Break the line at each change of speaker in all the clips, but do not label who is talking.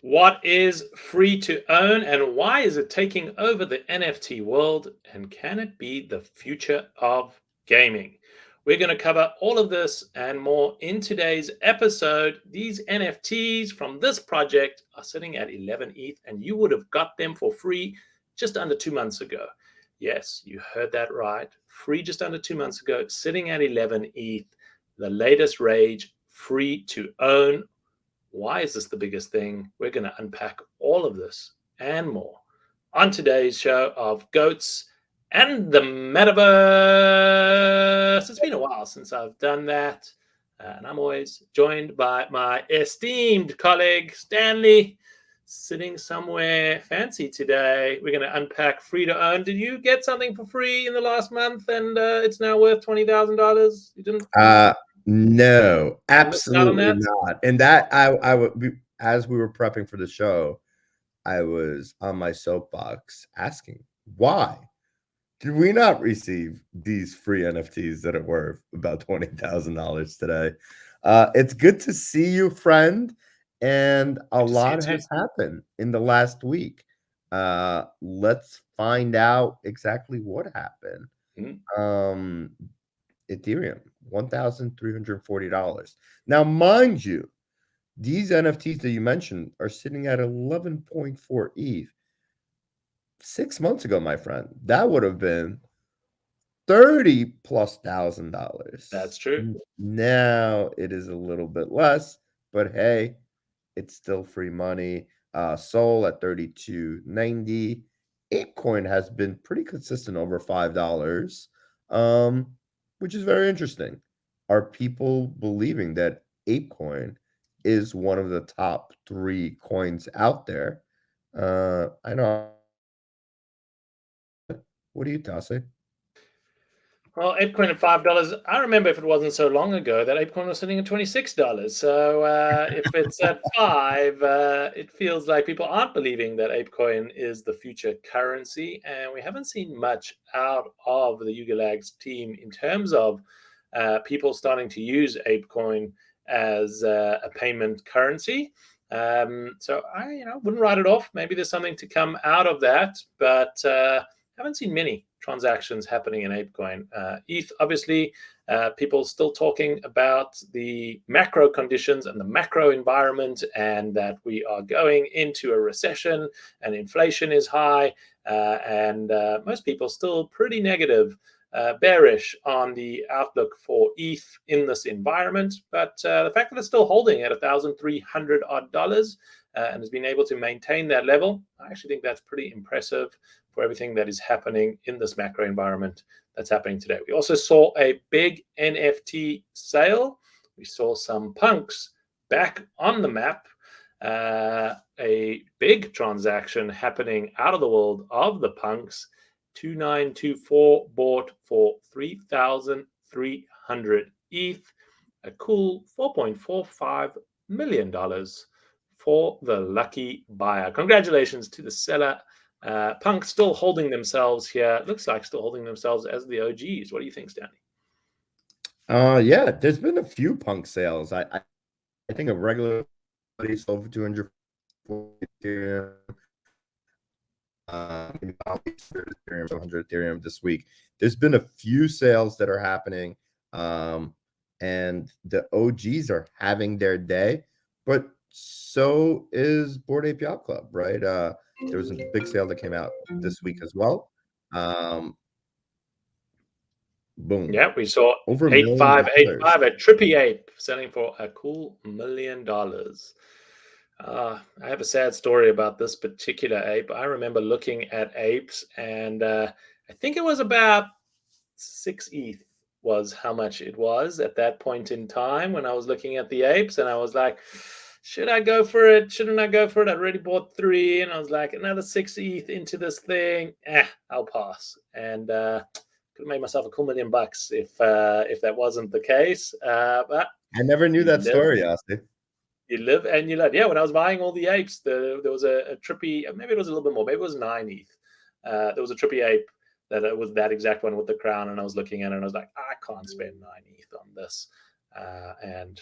What is free to own and why is it taking over the NFT world? And can it be the future of gaming? We're going to cover all of this and more in today's episode. These NFTs from this project are sitting at 11 ETH, and you would have got them for free just under 2 months ago. Yes, you heard that right. Free just under 2 months ago, sitting at 11 ETH, the latest rage, free to own. Why is this the biggest thing? We're going to unpack all of this and more on today's show of Goats and the Metaverse. It's been a while since I've done that. And I'm always joined by my esteemed colleague, Stanley, sitting somewhere fancy today. We're going to unpack free to own. Did you get something for free in the last month and it's now worth $20,000? You didn't?
No,
Missed out on
absolutely
that?
not. And that I would, as we were prepping for the show, I was on my soapbox asking, why did we not receive these free NFTs that are worth about $20,000 today? It's good to see you, friend. And a
Good to see you
lot
too.
has happened in the last week. Let's find out exactly what happened. Um, Ethereum, $1,340. Now, mind you, these NFTs that you mentioned are sitting at 11.4 ETH. 6 months ago, my friend, that would have been 30 plus $1,000.
That's true.
Now it is a little bit less, but hey, it's still free money. Sol at 32.90. ApeCoin has been pretty consistent over $5, which is very interesting. Are people believing that ApeCoin is one of the top 3 coins out there? I know. What do you, Tassi?
Well, ApeCoin at $5. I remember if it wasn't so long ago that ApeCoin was sitting at $26. So if it's at five, it feels like people aren't believing that ApeCoin is the future currency, and we haven't seen much out of the Yuga Labs team in terms of people starting to use ApeCoin as a payment currency. So I, wouldn't write it off. Maybe there's something to come out of that, but haven't seen many transactions happening in ApeCoin. ETH, obviously, people still talking about the macro conditions and the macro environment, and that we are going into a recession and inflation is high, and most people still pretty negative, bearish on the outlook for ETH in this environment. But the fact that it's still holding at $1,300 odd and has been able to maintain that level, I actually think that's pretty impressive for everything that is happening in this macro environment that's happening today. We also saw a big NFT sale. We saw some punks back on the map. A big transaction happening out of the world of the punks. 2924 bought for 3,300 ETH, a cool $4.45 million for the lucky buyer. Congratulations to the seller. Punk still holding themselves here. Looks like still holding themselves as the OGs. What do you think, Stanley?
Yeah, there's been a few punk sales. I think a regular sold for 240 Ethereum. Ethereum, 100 Ethereum this week. There's been a few sales that are happening, and the OGs are having their day, but so is Bored Ape Yacht Club, right? There was a big sale that came out this week as well. Boom.
Yeah, we saw
Over $1 million.
8585 at Trippy Ape selling for a cool $1 million. I have a sad story about this particular ape. I remember looking at apes, and I think it was about 6 ETH was how much it was at that point in time when I was looking at the apes, and I was like, should I go for it? Shouldn't I go for it? I already bought 3, and I was like, another 6 ETH into this thing. I'll pass. And could have made myself a cool $1 million if that wasn't the case. But
I never knew that story, Asti.
You live and you learn. Yeah, when I was buying all the apes, there was a trippy, maybe it was a little bit more, maybe it was 9 ETH. There was a trippy ape that was that exact one with the crown, and I was looking at it and I was like, I can't spend 9 ETH on this. And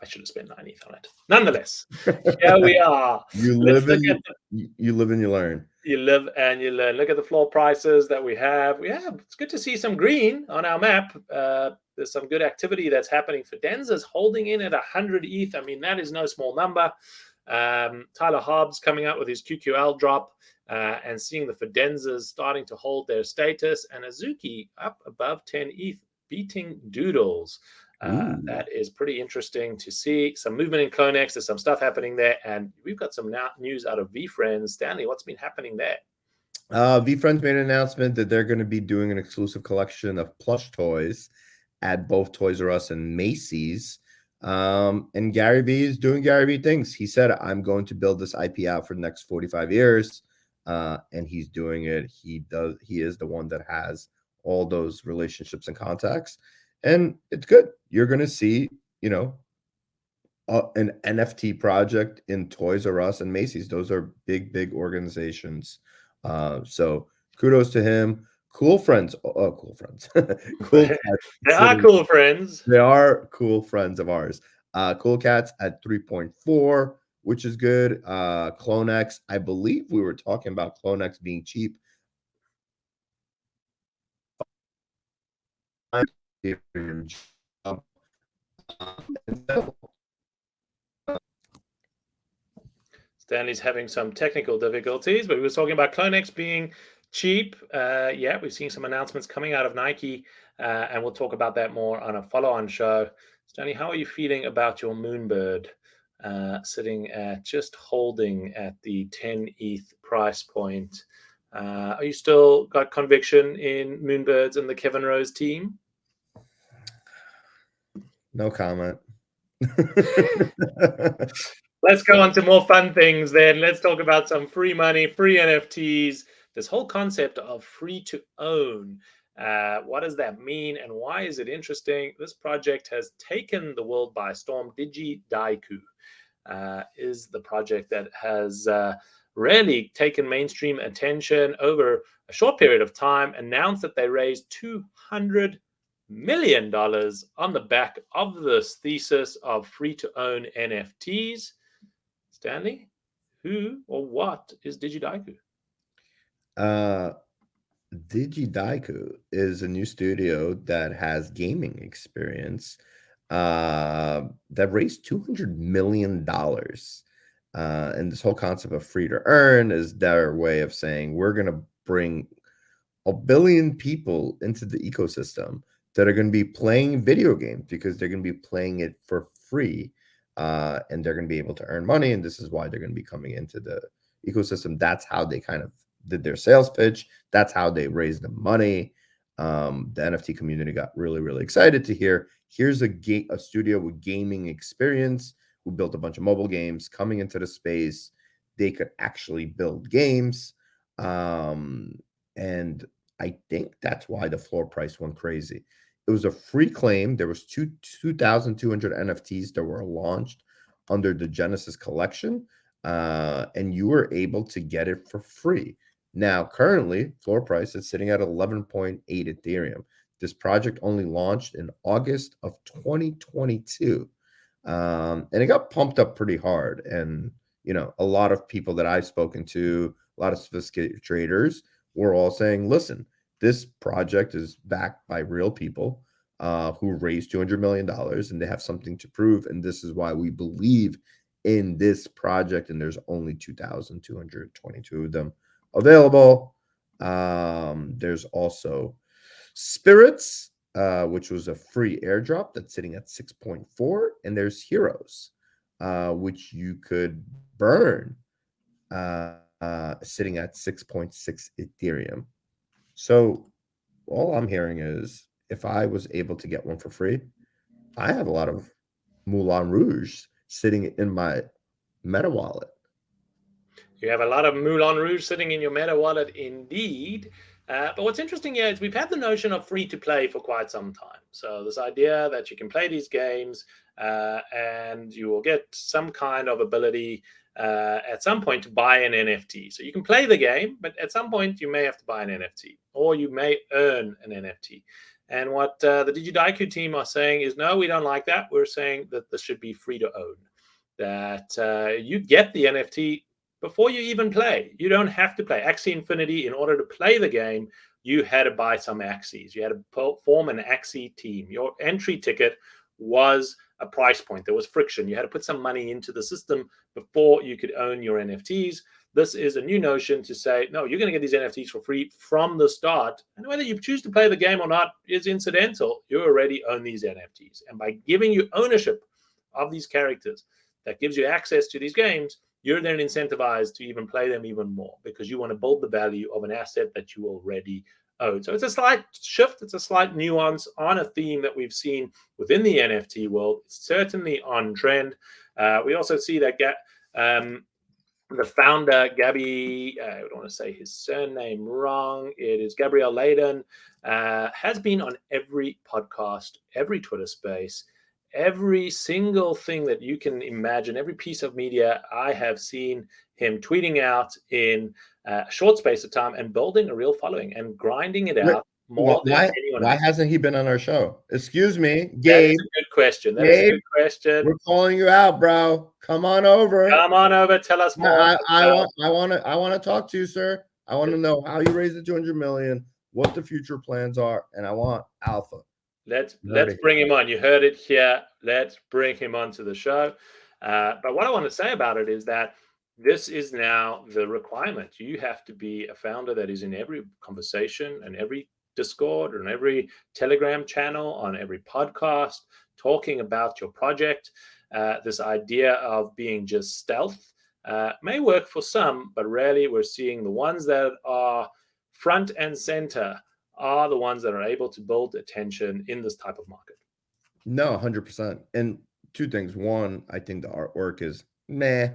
I should have spent 9 ETH on it. Nonetheless, here we are.
You
Let's
live
look
and
at
you live and you learn.
you live and you learn. Look at the floor prices that we have. Yeah, it's good to see some green on our map. There's some good activity that's happening. Fidenza's holding in at 100 ETH. I mean, that is no small number. Tyler Hobbs coming out with his QQL drop and seeing the Fidenzas starting to hold their status, and Azuki up above 10 ETH, beating Doodles.
Ooh.
That is pretty interesting to see. Some movement in Clonex. There's some stuff happening there. And we've got some news out of VFriends. Stanley, what's been happening there?
VFriends made an announcement that they're going to be doing an exclusive collection of plush toys at both Toys R Us and Macy's. And Gary Vee is doing Gary Vee things. He said, I'm going to build this IP out for the next 45 years. And he's doing it. He is the one that has all those relationships and contacts. And it's good. You're going to see, an NFT project in Toys R Us and Macy's. Those are big, big organizations. So kudos to him. Cool friends. Oh, cool friends. Cool cats.
They are cool friends.
They are cool friends of ours. Cool Cats at 3.4, which is good. Clonex, I believe we were talking about Clonex being cheap.
Stanley's having some technical difficulties, but we were talking about Clonex being cheap. Yeah, we've seen some announcements coming out of Nike, and we'll talk about that more on a follow-on show. Stanley, how are you feeling about your Moonbird sitting at just holding at the 10 ETH price point? Are you still got conviction in Moonbirds and the Kevin Rose team?
No comment.
Let's go on to more fun things then. Let's talk about some free money, free NFTs, this whole concept of free to own. What does that mean and why is it interesting? This project has taken the world by storm. DigiDaigaku is the project that has really taken mainstream attention over a short period of time, announced that they raised $200 million on the back of this thesis of free to own NFTs. Stanley, who or what is DigiDaigaku?
DigiDaigaku is a new studio that has gaming experience that raised $200 million. And this whole concept of free to earn is their way of saying we're going to bring a billion people into the ecosystem that are going to be playing video games because they're going to be playing it for free. And they're going to be able to earn money. And this is why they're going to be coming into the ecosystem. That's how they kind of did their sales pitch. That's how they raised the money. The NFT community got really, really excited to hear here's a studio with gaming experience who built a bunch of mobile games coming into the space. They could actually build games. And I think that's why the floor price went crazy. It was a free claim. There was 2,200 NFTs that were launched under the Genesis collection, and you were able to get it for free. Now, currently, floor price is sitting at 11.8 Ethereum. This project only launched in August of 2022, and it got pumped up pretty hard. And, a lot of people that I've spoken to, a lot of sophisticated traders, were all saying, listen, this project is backed by real people who raised $200 million and they have something to prove. And this is why we believe in this project. And there's only 2,222 of them available. There's also Spirits, which was a free airdrop that's sitting at 6.4. And there's Heroes, which you could burn, sitting at 6.6 Ethereum. So all I'm hearing is if I was able to get one for free, I have a lot of Moulin Rouge sitting in my Meta wallet.
You have a lot of Moulin Rouge sitting in your Meta wallet, indeed. But what's interesting here is we've had the notion of free to play for quite some time. So this idea that you can play these games and you will get some kind of ability at some point to buy an NFT. So you can play the game, but at some point you may have to buy an NFT or you may earn an NFT. And what the DigiDaigaku team are saying is, no, we don't like that. We're saying that this should be free to own, that you get the NFT before you even play. You don't have to play Axie Infinity. In order to play the game, you had to buy some Axies. You had to form an Axie team. Your entry ticket was a price point. There was friction. You had to put some money into the system before you could own your NFTs. This is a new notion to say, no, you're going to get these NFTs for free from the start. And whether you choose to play the game or not is incidental. You already own these NFTs. And by giving you ownership of these characters, that gives you access to these games, you're then incentivized to even play them even more because you want to build the value of an asset that you already own. So it's a slight shift, it's a slight nuance on a theme that we've seen within the NFT world. It's certainly on trend. We also see that the founder, Gabby, I don't want to say his surname wrong. It is Gabrielle Layden, has been on every podcast, every Twitter space, every single thing that you can imagine, every piece of media. I have seen him tweeting out in a short space of time and building a real following and grinding it out more than anyone
Why
else.
hasn't he been on our show? Excuse me,
That is
Gabe.
a good question. That is a
Gabe,
good question.
we're calling you out, bro. Come on over.
Come on over. Tell us more.
I want to talk to you, sir. I want to know how you raised the 200 million, what the future plans are, and I want alpha.
Let's bring him on. You heard it here. Let's bring him onto the show. But what I want to say about it is that this is now the requirement. You have to be a founder that is in every conversation and every Discord and every Telegram channel, on every podcast, talking about your project. This idea of being just stealth may work for some, but rarely we're seeing the ones that are front and center are the ones that are able to build attention in this type of market.
No, 100%. And two things. One, I think the artwork is meh.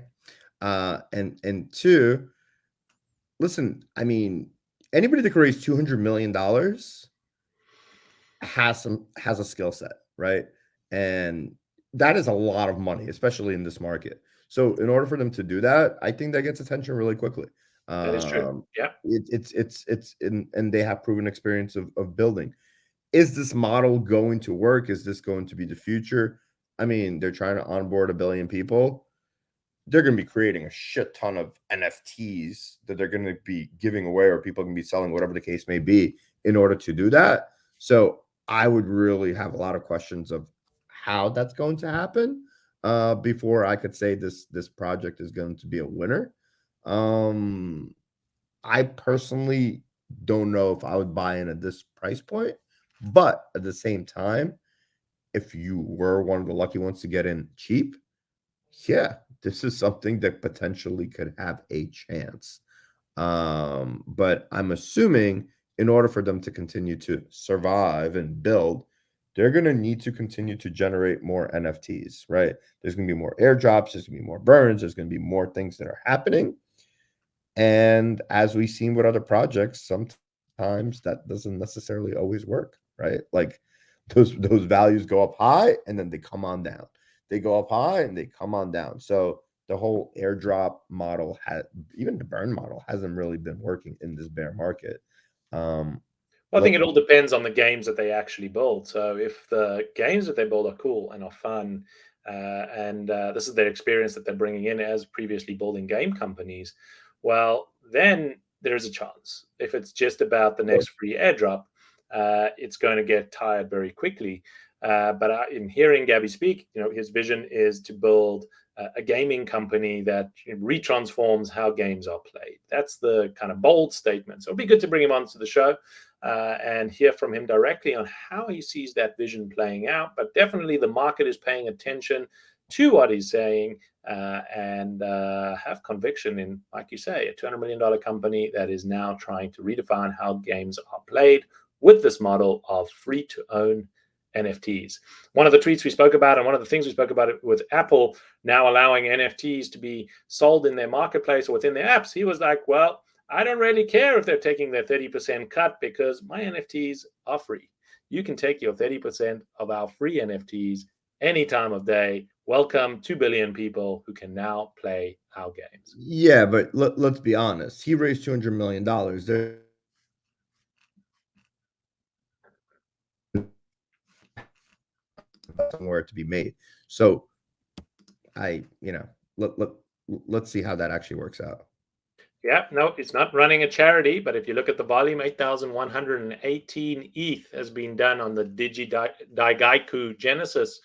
And two, listen, I mean, anybody that can raise $200 million has a skill set, right? And that is a lot of money, especially in this market. So in order for them to do that, I think that gets attention really quickly.
That is true. Yeah.
And they have proven experience of building. Is this model going to work? Is this going to be the future? I mean, they're trying to onboard 1 billion people. They're going to be creating a shit ton of NFTs that they're going to be giving away, or people can be selling, whatever the case may be, in order to do that. So I would really have a lot of questions of how that's going to happen before I could say this project is going to be a winner. I personally don't know if I would buy in at this price point, but at the same time, if you were one of the lucky ones to get in cheap, yeah, this is something that potentially could have a chance. But I'm assuming in order for them to continue to survive and build, they're going to need to continue to generate more NFTs, right? There's going to be more airdrops, there's going to be more burns, there's going to be more things that are happening. And as we've seen with other projects, sometimes that doesn't necessarily always work, right? Like those values go up high and then they come on down. They go up high and they come on down. So the whole airdrop model even the burn model hasn't really been working in this bear market.
Well, I think it all depends on the games that they actually build. So if the games that they build are cool and are fun, and this is their experience that they're bringing in as previously building game companies, well, then there's a chance. If it's just about the next free airdrop, it's going to get tired very quickly. But in hearing Gabby speak, his vision is to build a gaming company that retransforms how games are played. That's the kind of bold statement. So it'll be good to bring him onto the show and hear from him directly on how he sees that vision playing out. But definitely the market is paying attention to what he's saying and have conviction in, like you say, a $200 million company that is now trying to redefine how games are played with this model of free to own NFTs. One of the tweets we spoke about, and one of the things we spoke about with Apple now allowing NFTs to be sold in their marketplace or within their apps, he was like, well, I don't really care if they're taking their 30% cut because my NFTs are free. You can take your 30% of our free NFTs any time of day. Welcome 2 billion people who can now play our games.
Yeah, but let's be honest. He raised $200 million. somewhere to be made. So let's see how that actually works out.
Yeah, no, it's not running a charity, but if you look at the volume, 8,118 ETH has been done on the Digi Daigaku Genesis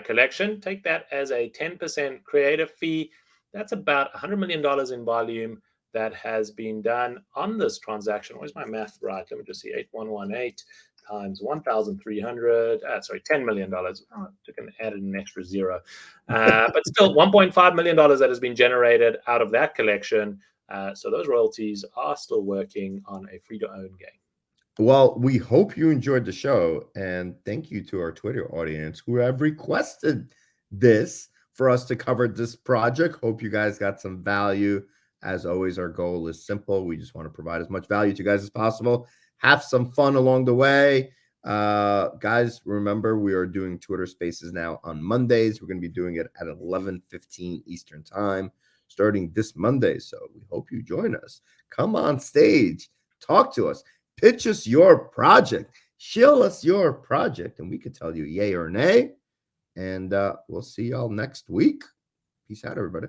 collection. Take that as a 10% creator fee. That's about $100 million in volume that has been done on this transaction. Where's my math right? Let me just see. 8118 times 1,300. $10 million. Oh, added an extra zero. But still, $1.5 million that has been generated out of that collection. So those royalties are still working on a free-to-own game.
Well, we hope you enjoyed the show, and thank you to our Twitter audience who have requested this for us to cover this project. Hope you guys got some value. As always, our goal is simple. We just want to provide as much value to you guys as possible. Have some fun along the way. Guys, remember, we are doing Twitter Spaces now on Mondays. We're going to be doing it at 11:15 Eastern Time, starting this Monday. So we hope you join us. Come on stage. Talk to us. Pitch us your project. Show us your project, and we could tell you yay or nay. And we'll see y'all next week. Peace out, everybody.